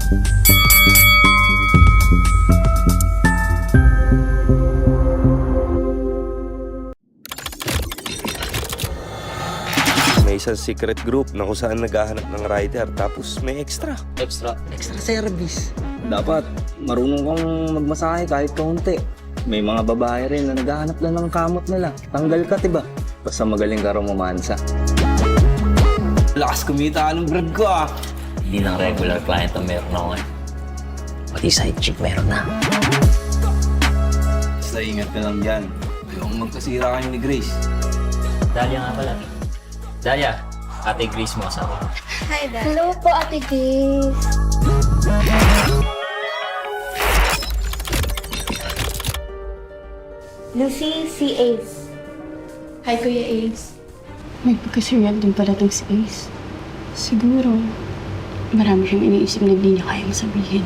May isang secret group na kung saan naghahanap ng rider tapos may extra. Extra service. Dapat marunong kang magmasahe kahit kaunti. May mga babae rin na naghahanap lang ng kamot nila. Tanggal ka, diba? Basta magaling ka romansa. Lakas kumita ng brand ko ah. Hindi lang regular client ang meron ako eh. Pati side chick meron na. Basta ingat ka lang dyan. Yung magkasira kayo ni Grace. Dalia nga pala. Dalia, Ate Grace mo sa akin. Hi, Dad. Hello po, Ate Grace. Lucy, si Ace. Hi, Kuya Ace. May pagkaserial din pala tong si Ace. Siguro, marami siyang iniisip na hindi niya kayang sabihin.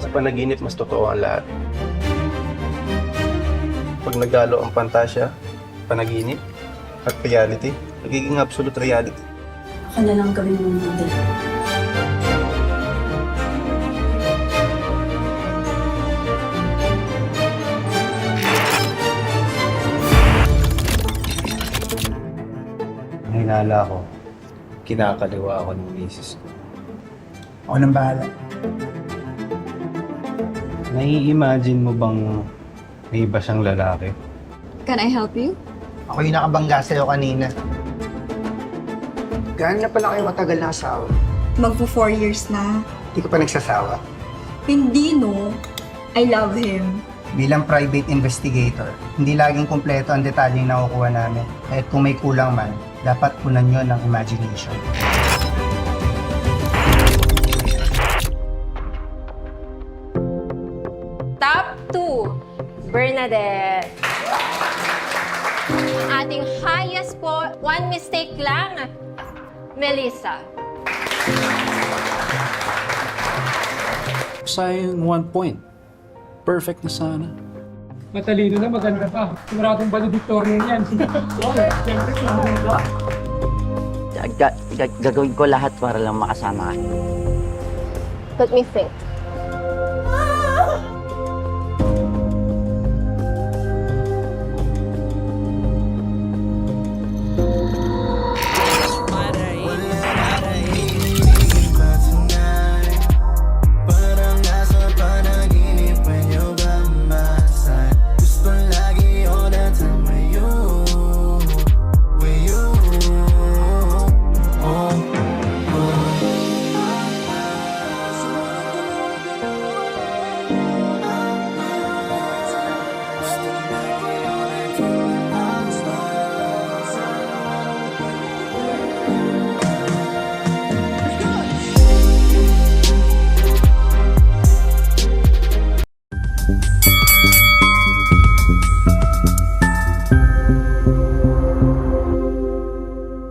Sa panaginip, mas totoo ang lahat. Pag nagalo ang pantasya, panaginip, at reality, nagiging absolute reality. Ako na lang gawin mong model. Hinala ko, kinakaliwa ako ng misis ko. Ako nang bahala. Nai-imagine mo bang may iba siyang lalaki? Can I help you? Ako yung nakabangga sa'yo kanina. Gaano na pala kayo matagal na asawa? Magpo 4 years na. Hindi ka pa nagsasawa. Hindi, no. I love him. Bilang private investigator, hindi laging kumpleto ang detalyeng nakukuha namin. Kahit kung may kulang man, dapat punan nyo ng imagination. Top 2, Bernadette. Ang ating highest po, one mistake lang, Melissa. Sayang 1 point. Perfect na sana. Matalino na, maganda pa. Siguradong valedictorian yan. Siyempre, maganda. Gagawin ko lahat para lang makasama ka. Let me think.